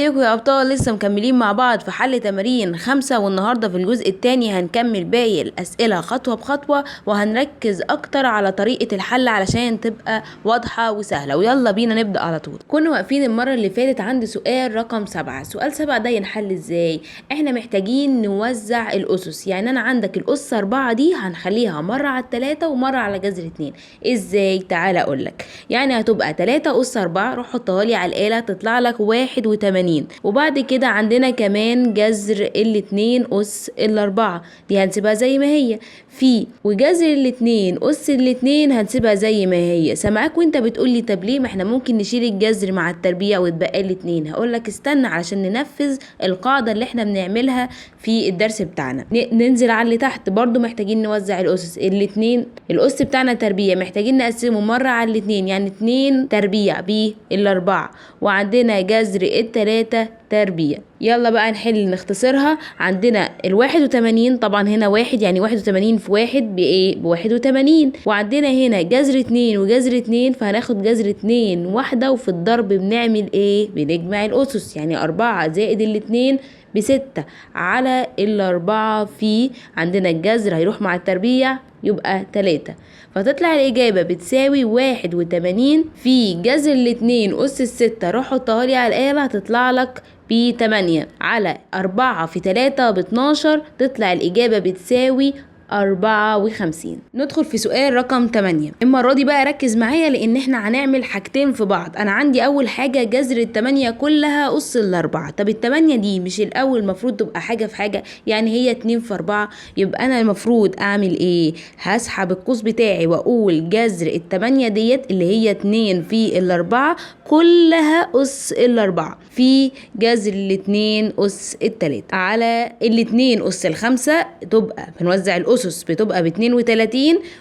ازيكم يا ابطال؟ لسه مكملين مع بعض في حل تمارين 5، والنهارده في الجزء الثاني هنكمل باقي الاسئله خطوه بخطوه، وهنركز اكتر على طريقه الحل علشان تبقى واضحه وسهله. ويلا بينا نبدا على طول. كنا واقفين المره اللي فاتت عند سؤال رقم 7. سؤال 7 ده ينحل ازاي؟ احنا محتاجين نوزع الاسس. يعني انا عندك الاس 4 دي هنخليها مره على 3 ومره على جذر 2. ازاي؟ تعالى اقولك. يعني هتبقى 3 اس 4، روح حطها لي على الآلة تطلع لك 81. وبعد كده عندنا كمان جذر الاتنين أس الأربعة، دي هنسيبها زي ما هي. وجذر الاتنين أس الاتنين هنسيبها زي ما هي. سامعاك وانت بتقولي طب ليه؟ ما احنا ممكن نشيل الجذر مع التربيع ويتبقى الاتنين. هقولك استنى علشان ننفذ القاعدة اللي احنا بنعملها في الدرس بتاعنا. ننزل على اللي تحت برضو محتاجين نوزع الأسس. الاتنين الأس بتاعنا تربيع، محتاجين نقسمه مرة على الاتنين، يعني 2 تربيع بالأربعة، وعندنا جذر التلاتة تربيع. يلا بقى نحل نختصرها. عندنا 81، طبعا هنا 1 يعني 81 في 1 بإيه؟ ب81. وعندنا هنا جذر 2 وجذر 2، فهناخد جذر 2 واحدة، وفي الضرب بنعمل ايه؟ بنجمع الأسس. يعني 4 زائد الاتنين ب6 على الأربعة، في عندنا الجذر هيروح مع التربيع يبقى 3، فتطلع الإجابة بتساوي 81 في جذر الاتنين أس 6. روح حطها لي على الآلة هتطلع لك ب8 على 4 في 3 ب12. تطلع الإجابة بتساوي 54. ندخل في سؤال رقم 8. المرة دي بقى ركز معايا لان احنا هنعمل حاجتين في بعض. انا عندي اول حاجة جذر 8 كلها اس 4. طب 8 دي مش الاول المفروض تبقى حاجة في حاجة؟ يعني هي 2 في 4. يبقى انا المفروض اعمل ايه؟ هسحب القوس بتاعي واقول جذر 8 ديت اللي هي 2 في 4 كلها اس 4 في جذر 2 اس 3 على 2 اس 5. تبقى بنوزع الأسس بتبقى ب32.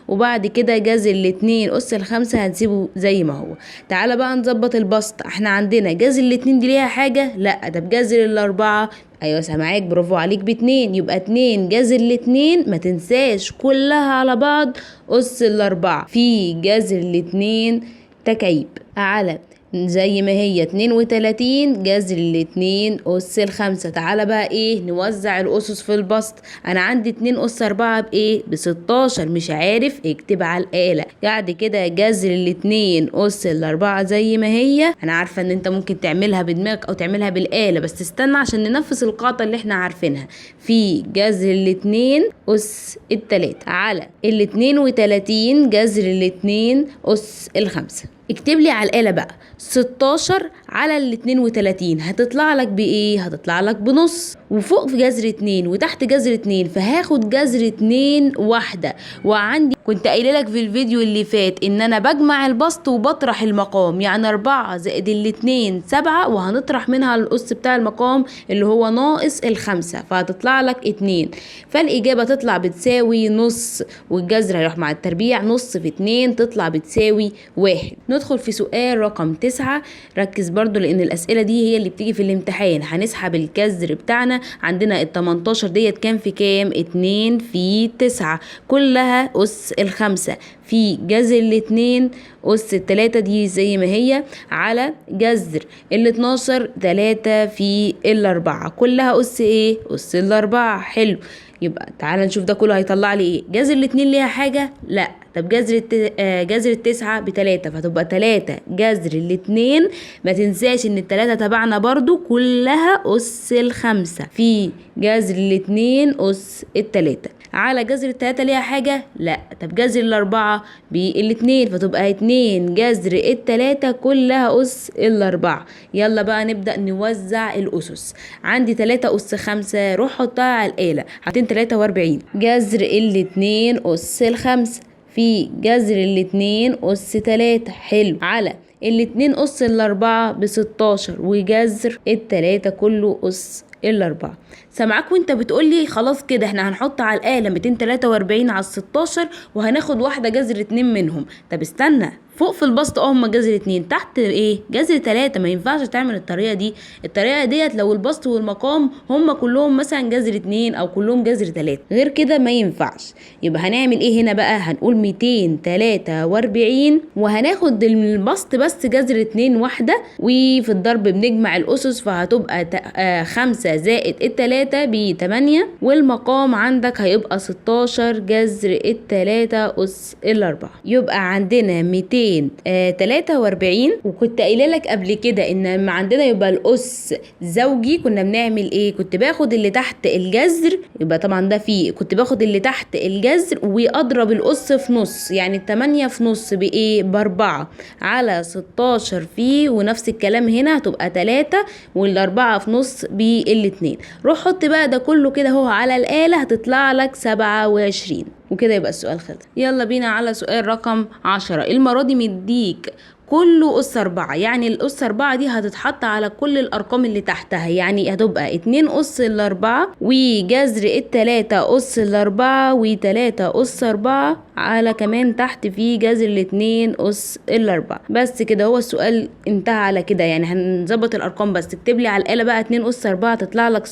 وبعد كده جذر 2 أس 5 هنسيبه زي ما هو. تعالى بقى نظبط البسط. احنا عندنا جذر 2 دي ليها حاجة؟ لا، ده بجذر 4. ايوه سامعاك، برافو عليك، ب2. يبقى 2 جذر 2، ما تنساش كلها على بعض أس 4 في جذر 2 تكعيب على زي ما هي 32 جذر 2 أس 5. تعالى بقى ايه؟ نوزع الأسس في البسط. انا عندي 2 أس 4 بايه؟ ب16. مش عارف؟ اكتب على الآلة. بعد كده جذر 2 أس 4 زي ما هي. انا عارفة ان انت ممكن تعملها بدماغك او تعملها بالآلة، بس استنى عشان ننفذ القاعدة اللي احنا عارفينها. في جذر 2 أس 3 على 32 جذر 2 أس 5. اكتب لي على الآلة بقى 16 على 32 هتطلع لك بايه؟ هتطلع لك بنص. وفوق في جذر 2 وتحت جذر 2، فهاخد جذر 2 واحدة. وعندي كنت قايله لك في الفيديو اللي فات ان انا بجمع البسط وبطرح المقام، يعني 4 زائد 2 7، وهنطرح منها الأس بتاع المقام اللي هو ناقص 5، فهتطلع لك 2. فالإجابة تطلع بتساوي نص، والجذر هيروح مع التربيع، نص في 2 تطلع بتساوي 1. ندخل في سؤال رقم 9. ركز برضو لان الاسئله دي هي اللي بتيجي في الامتحان. هنسحب الجذر بتاعنا. عندنا ال 18 ديت كام في كام؟ 2 في 9 كلها اس 5 في جذر 2 أس 3 دي زي ما هي على جذر 12 3 في 4 كلها أس ايه؟ أس 4. حلو. يبقى تعالى نشوف ده كله هيطلع لي ايه. جذر 2 ليها حاجة؟ لا. طب جذر 9 ب3، فتبقى 3 جذر 2. ما تنساش ان ال3 تبعنا برضو كلها أس 5 في جذر 2 أس 3 على جذر 3 ليها حاجة؟ لا. طب جذر 4 ب2، فتبقى 2 جذر 3 كلها أس 4. يلا بقى نبدأ نوزع الأسس. عندي 3 أس 5، روح حطها على الآلة. حطين 43 جذر 2 أس 5 في جذر 2 أس 3. حلو. على 2 أس 4 ب16، وجذر 3 كله أس 4. سامعاك وانت بتقولي خلاص كده احنا هنحط على الآلة 243 على 16 وهناخد واحدة جذر 2 منهم. طب استنى، فوق في البسط هما جذر 2، تحت ايه؟ جذر 3. ما ينفعش تعمل الطريقة دي. الطريقة ديت لو البسط والمقام هما كلهم مثلا جذر 2 او كلهم جذر 3، غير كده ما ينفعش. يبقى هنعمل ايه هنا بقى؟ هنقول 243 وهناخد البسط بس جذر 2 واحدة، وفي الضرب بنجمع الأسس فهتبقى 5 زائد التلاتة ب8، والمقام عندك هيبقى 16 جذر التلاتة أس الأربعة. يبقى عندنا 243. وكنت قايله لك قبل كده ان لما عندنا يبقى الأس زوجي كنا بنعمل ايه؟ كنت باخد اللي تحت الجذر، يبقى طبعا ده فيه، كنت باخد اللي تحت الجذر واضرب الأس في نص، يعني 8 في نص بايه؟ ب4 على 16 فيه، ونفس الكلام هنا هتبقى 3 والأربعة في نص بالاتنين. روح حط بقى ده كله كده هو على الآلة هتطلع لك 27. وكده يبقى السؤال خلص. يلا بينا على سؤال رقم 10. المرة دي مديك كله أس 4، يعني الأس 4 دي هتتحط على كل الأرقام اللي تحتها، يعني هتبقى 2 أس 4 وجذر 3 أس 4 و3 أس 4 على كمان تحت في جذر 2 أس 4. بس كده هو السؤال انتهى على كده. يعني هنظبط الأرقام بس. تكتب لي على الآلة بقى 2 أس 4 تطلع لك 16،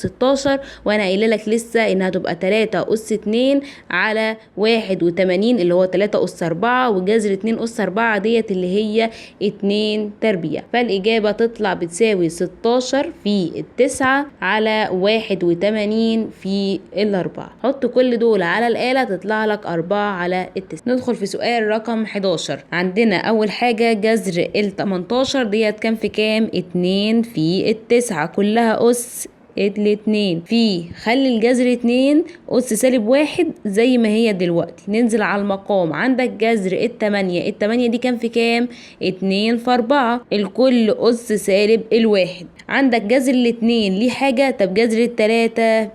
وأنا قايله لك لسه إنها تبقى 3 أس 2 على 81 اللي هو 3 أس 4، وجذر 2 أس 4 ديت اللي هي 2 تربيع. فالإجابة تطلع بتساوي 16 في 9 على 81 في 4. حط كل دول على الآلة تطلع لك 4 على 9. ندخل في سؤال رقم 11. عندنا أول حاجة جذر 18 ديت كام في كام؟ 2 في 9 كلها أس الاتنين. خلي الجذر 2 أس سالب 1 زي ما هي دلوقتي. ننزل على المقام، عندك جذر 8، 8 دي كام في كام؟ 2 في 4 الكل أس سالب 1. عندك جذر 2 ليه حاجة؟ طب جذر 3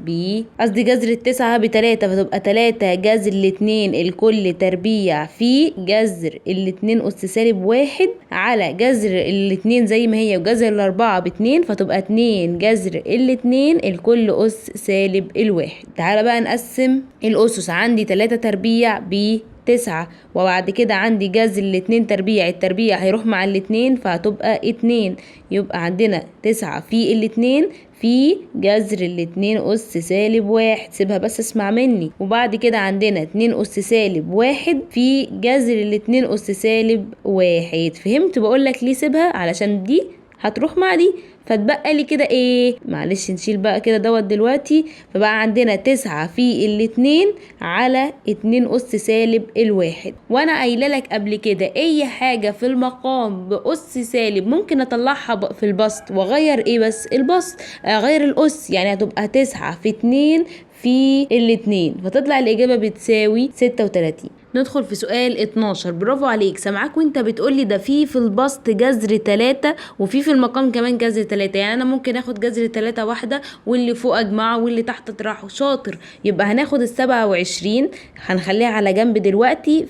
قصدي جذر 9 ب3 فتبقى 3 جذر 2 الكل تربيع في جذر 2 أس سالب 1 على جذر 2 زي ما هي، وجذر 4 ب2 فتبقى 2 جذر 2 الكل أس سالب 1. تعالى بقى نقسم الأسس. عندي 3 تربيع ب9، وبعد كده عندي جذر 2 تربيع، التربيع هيروح مع 2 فهتبقى 2. يبقى عندنا 9 في 2 في جذر 2 أس سالب 1. سيبها بس اسمع مني. وبعد كده عندنا 2 أس سالب 1 في جذر 2 أس سالب 1. فهمت بقولك ليه سيبها؟ علشان دي هتروح مع دي فتبقى لي كده ايه؟ معلش نشيل بقى كده دوت دلوقتي. فبقى عندنا 9 في 2 على 2 أس سالب 1. وانا قايله لك قبل كده اي حاجه في المقام بأس سالب ممكن اطلعها في البسط واغير ايه؟ بس البسط اغير الأس، يعني هتبقى 9 في 2 في 2 فتطلع الإجابة بتساوي 36. ندخل في سؤال 12. برافو عليك، سامعاك وانت بتقولي ده في البسط جذر 3 وفي المقام كمان جذر 3. يعني انا ممكن اخد جذر 3 واحدة واللي فوق اجمعه واللي تحت اطرحه. شاطر. يبقى هناخد 27 هنخليها على جنب دلوقتي.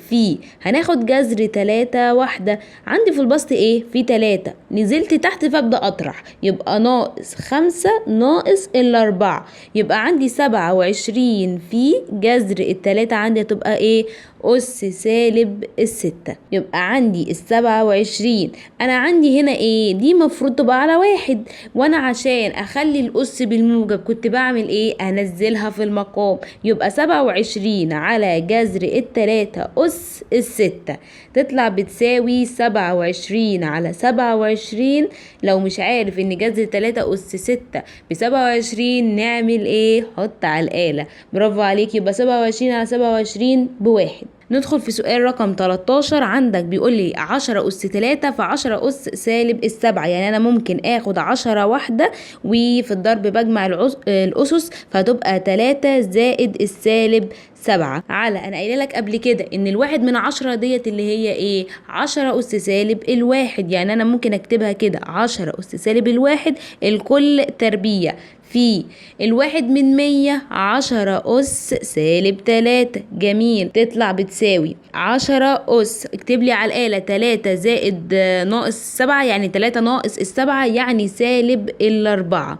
هناخد جذر 3 واحدة. عندي في البسط ايه؟ في 3 نزلت تحت فابدأ اطرح، يبقى ناقص 5 ناقص 4. يبقى عندي 27 في جذر 3 عندي هتبقى ايه؟ أس سالب 6. يبقى عندي 27. أنا عندي هنا إيه؟ دي مفروض تبقى على 1، وأنا عشان أخلي الأس بالموجب كنت بعمل إيه؟ أنزلها في المقام. يبقى 27 على جذر 3 أس 6 تطلع بتساوي 27 على 27. لو مش عارف إن جذر 3 أس 6 ب27 نعمل إيه؟ حط على الآلة. برافو عليك. يبقى 27 على 27 ب1. ندخل في سؤال رقم 13. عندك بيقول لي 10 أس 3 ف10 أس سالب 7. يعني أنا ممكن آخد 10 واحدة وفي الضرب بجمع الأسس فهتبقى 3 زائد السالب 7 على، أنا قايله لك قبل كده إن الواحد من 10 ديت اللي هي إيه؟ 10 أس سالب 1. يعني أنا ممكن أكتبها كده 10 أس سالب 1 الكل تربيع في 1 من 100 10 أس سالب 3. جميل. تطلع بتساوي 10 أس، اكتب لي على الآلة 3 زائد ناقص 7 يعني 3 ناقص 7 يعني سالب 4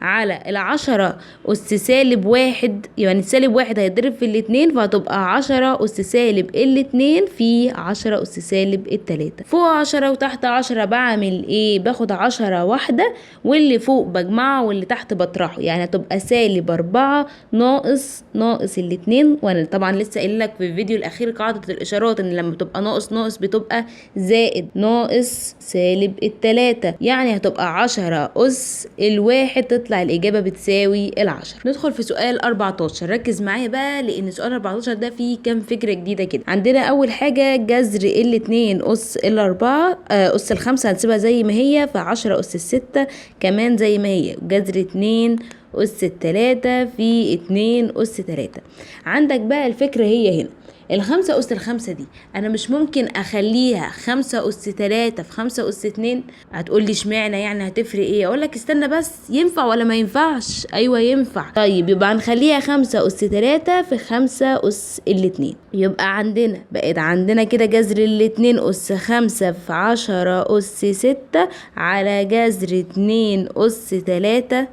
على العشرة أس سالب واحد، يعني السالب واحد هيتضرب في الاتنين فهتبقى 10 أس سالب الاتنين في 10 أس سالب التلاتة. فوق 10 وتحت 10 بعمل ايه؟ باخد 10 واحدة واللي فوق بجمعه واللي تحت بطرحه، يعني هتبقى سالب 4 ناقص الاتنين. وانا طبعا لسه قايل لك في الفيديو الاخير قاعدة الاشارات ان لما بتبقى ناقص بتبقى زائد ناقص سالب التلاتة، يعني هتبقى 10 أس الواحد، تطلع الإجابة بتساوي 10. ندخل في سؤال 14، ركز معايا بقى لأن سؤال 14 ده فيه كام فكرة جديدة كده. عندنا أول حاجة جذر الاتنين أس الأربعة أس الخمسة هنسيبها زي ما هي، ف10 أس الستة كمان زي ما هي، جذر 2 أس التلاتة في 2 أس تلاتة. عندك بقى الفكرة هي هنا الخمسة أس الخمسة دي أنا مش ممكن أخليها 5 أس 3 في 5 أس 2. هتقولي اشمعنى يعني هتفرق ايه؟ أقولك استنى بس، ينفع ولا ما ينفعش؟ أيوة ينفع. طيب يبقى هنخليها 5 أس 3 في 5 أس الاتنين، يبقى بقت عندنا كده جذر الاتنين أس 5 في 10 أس 6 على جذر 2 أس 3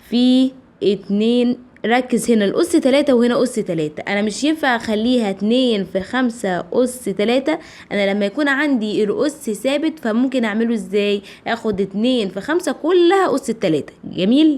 في 2. ركز هنا الأس 3 وهنا أس 3، أنا مش ينفع أخليها 2 في 5 أس 3. أنا لما يكون عندي الأس ثابت فممكن أعمله إزاي؟ أخد 2 في 5 كلها أس 3.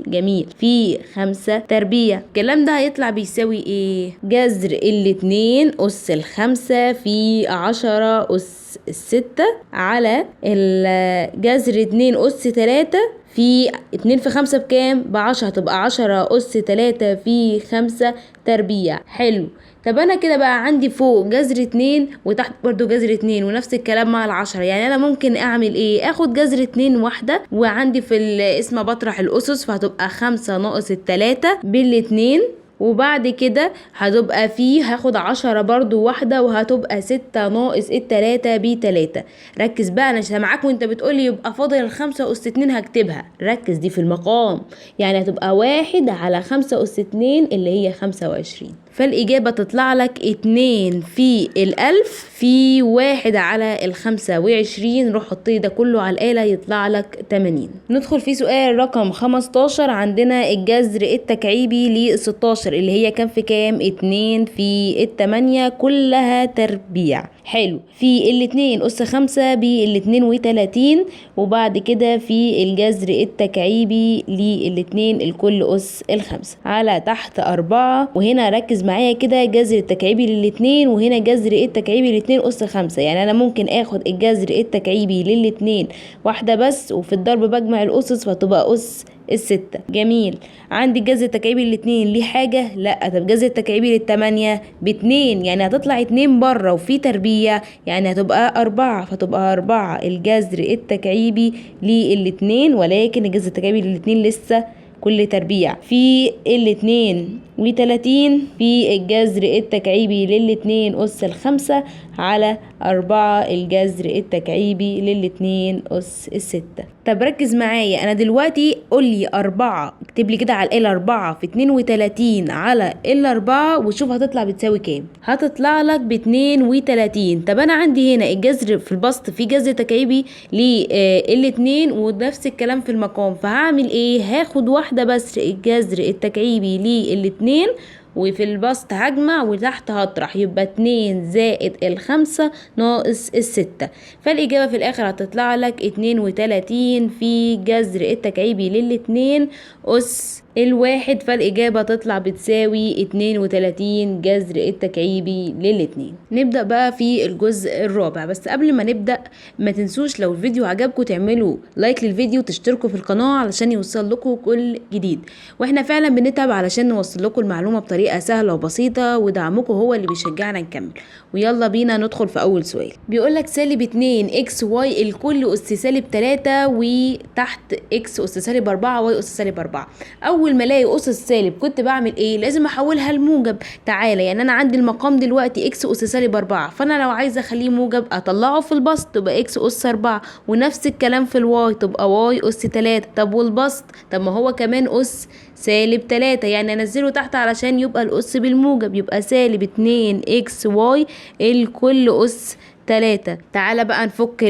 جميل في 5 تربيع. الكلام ده هيطلع بيساوي إيه؟ جذر الاتنين أس الخمسة في 10 أس 6 على الجذر 2 أس 3 في 2 في 5 بكام؟ ب10، هتبقى 10 أس 3 في 5 تربيع. حلو. طب انا كده بقى عندي فوق جذر 2 وتحت برضو جذر 2 ونفس الكلام مع ال10، يعني انا ممكن اعمل ايه؟ اخد جذر 2 واحدة وعندي في الاسم بطرح الاسس، فهتبقى 5 ناقص التلاتة بالاتنين، وبعد كده هتبقى فيه هاخد 10 برضو واحدة وهتبقى 6 ناقص التلاتة ب3. ركز بقى انا سامعاك وانت بتقولي يبقى فاضل 5 أس 2 هكتبها، ركز دي في المقام، يعني هتبقى 1 على 5 أس 2 اللي هي 25. فالإجابة تطلع لك 2 في 1000 في 1 على 25. روح حطي ده كله على الآلة يطلع لك 80. ندخل في سؤال رقم 15. عندنا الجذر التكعيبي ل 16 اللي هي كام في كام؟ 2 في 8 كلها تربيع. حلو. في الاتنين أس 5 ب32، وبعد كده في الجذر التكعيبي للاتنين الكل أس 5 على تحت 4. وهنا ركز معايا كده جذر التكعيبي للاتنين وهنا جذر التكعيبي للاتنين أس 5، يعني أنا ممكن آخد الجذر التكعيبي للاتنين واحدة بس، وفي الضرب بجمع الأسس فتبقى أس 6. جميل. عندي الجذر التكعيبي للاتنين ليه حاجة؟ لا. طب الجذر التكعيبي للتمانية ب2، يعني هتطلع 2 بره وفي تربيع، يعني هتبقى 4، فتبقى 4 الجذر التكعيبي للاتنين، ولكن الجذر التكعيبي للاتنين لسه كل تربيع في 32 في الجذر التكعيبي للاتنين أس 5 على 4 الجذر التكعيبي للاتنين أس 6. طب ركز معايا انا دلوقتي، قولي 4، اكتب لي كده على الآلة 4 في 32 على 4 وشوف هتطلع بتساوي كام. هتطلع لك ب32. طب انا عندي هنا الجذر في البسط في جذر تكعيبي للاتنين ونفس الكلام في المقام، فهعمل ايه؟ هاخد واحدة بس الجذر التكعيبي للاتنين، وفي البسط هجمع وتحت هطرح، يبقى 2 زائد 5 ناقص 6. فالإجابة في الآخر هتطلع لك 32 في جذر التكعيبي للاتنين أس 1. فالإجابة تطلع بتساوي 32 جذر التكعيبي للاتنين. نبدأ بقى في الجزء الرابع، بس قبل ما نبدأ ما تنسوش لو الفيديو عجبكم تعملوا لايك للفيديو وتشتركوا في القناة علشان يوصل لكم كل جديد، واحنا فعلا بنتعب علشان نوصل لكم المعلومة بطريقة سهلة وبسيطة، ودعمكم هو اللي بيشجعنا نكمل. ويلا بينا ندخل في أول سؤال. بيقولك سالب 2 اكس واي الكل أس سالب 3 وتحت اكس أس سالب 4 واي أس سالب 4. أول ما الاقي أس السالب كنت بعمل ايه؟ لازم احولها لموجب. تعالى، يعني انا عندي المقام دلوقتي اكس أس سالب 4، فانا لو عايزه اخليه موجب اطلعه في البسط تبقى اكس أس 4، ونفس الكلام في الواي تبقى واي أس 3. طب والبسط؟ طب ما هو كمان أس سالب 3، يعني انزله تحت علشان يبقى الأس بالموجب، يبقى سالب 2 اكس واي الكل أس 3. تعالى بقى نفك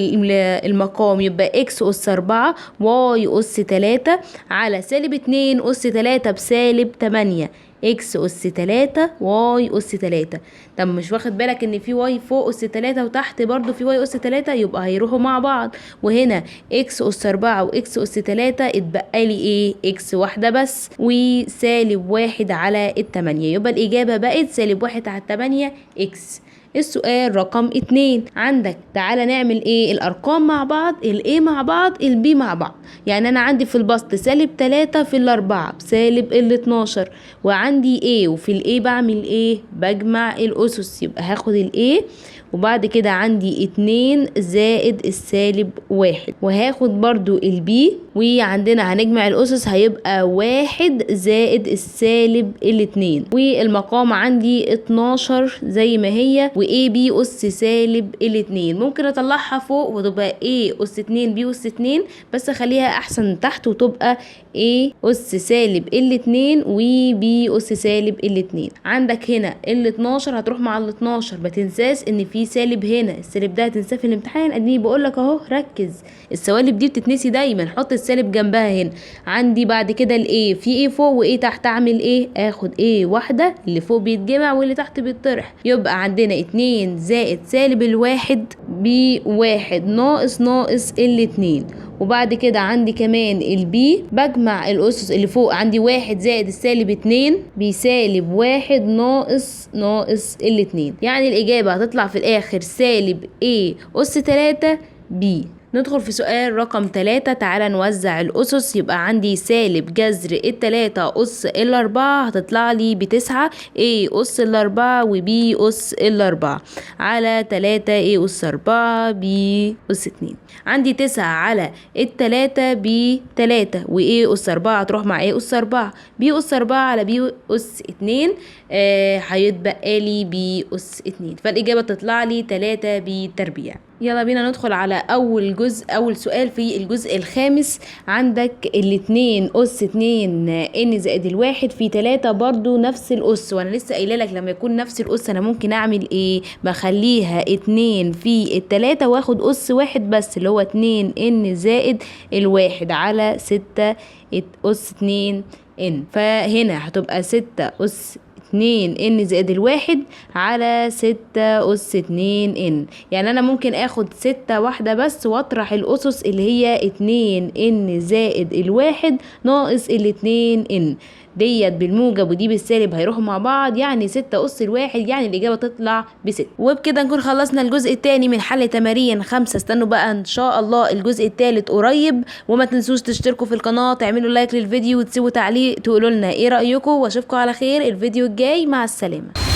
المقام، يبقى اكس أس 4 واي أس 3 على سالب 2 أس 3 بسالب 8 اكس أس 3 واي أس 3. طب مش واخد بالك ان في واي فوق أس 3 وتحت برضو في واي أس 3؟ يبقى هيروحوا مع بعض، وهنا اكس أس 4 واكس أس 3 اتبقى لي ايه؟ اكس واحدة بس وسالب 1 على 8. يبقى الإجابة بقت سالب 1 على 8 اكس. السؤال رقم 2 عندك، تعالى نعمل ايه؟ الارقام مع بعض، الايه مع بعض، البي مع بعض. يعني انا عندي في البسط سالب 3 في الاربعة بسالب 12، وعندي ايه، وفي الايه بعمل ايه؟ بجمع الاسس. يبقى هاخد الايه وبعد كده عندي 2 زائد السالب 1، وهاخد برضو البي وعندنا هنجمع الاسس هيبقى 1 زائد السالب 2، والمقام عندي 12 زي ما هي، واي بي اس سالب 2. ممكن اطلعها فوق وتبقى ايه اس 2 بي اس 2، بس اخليها احسن تحت وتبقى ايه اس سالب 2 وبي اس سالب 2. عندك هنا 12 هتروح مع 12، ما تنساش ان في سالب هنا، السالب ده هتنساه في الامتحان. اديني بقول لك اهو ركز، السوالب دي بتتنسي دايما، حط السالب جنبها هنا. عندي بعد كده الايه، في ايه فوق وايه تحت، اعمل ايه؟ اخد ايه واحده، اللي فوق بيتجمع واللي تحت بيتطرح. يبقى عندنا 2 زائد سالب 1 ب1 ناقص ال2، وبعد كده عندي كمان البي، بجمع الاسس اللي فوق، عندي 1 زائد السالب 2 بسالب 1 ناقص ال2. يعني الإجابة هتطلع في الآخر سالب A أس 3 B. ندخل في سؤال رقم 3. تعالى نوزع الأسس. يبقى عندي سالب جذر 3 أس 4 هتطلع لي ب9 A أس 4 و B أس 4 على 3 A أس 4 B أس 2. عندي 9 على 3 ب3، و A أس 4 هتروح مع A أس 4، B أس 4 على B أس 2 هيتبقى لي B أس 2. فالإجابة تطلع لي 3 B تربيع. يلا بينا ندخل على أول سؤال في الجزء الخامس. عندك 2 أس 2 ان زائد 1 في 3 برضو نفس الأس، وأنا لسه قايله لك لما يكون نفس الأس أنا ممكن أعمل إيه؟ بخليها 2 في 3 وآخد أس 1 بس، اللي هو 2 ان زائد 1 على 6 أس 2 ان. فهنا هتبقى 6 أس 2 ان زائد 1 على 6 أس 2 ان. يعني انا ممكن اخد 6 واحدة بس واطرح الاسس اللي هي 2 ان زائد 1 ناقص 2 ان ديت بالموجب ودي بالسالب هيروحوا مع بعض، يعني 6 أس 1، يعني الإجابة تطلع ب6. وبكده نكون خلصنا الجزء الثاني من حل تمارين 5. استنوا بقى إن شاء الله الجزء الثالث قريب، وما تنسوش تشتركوا في القناة، تعملوا لايك للفيديو وتسيبوا تعليق تقولوا لنا إيه رأيكم، وأشوفكم على خير الفيديو الجاي. مع السلامة.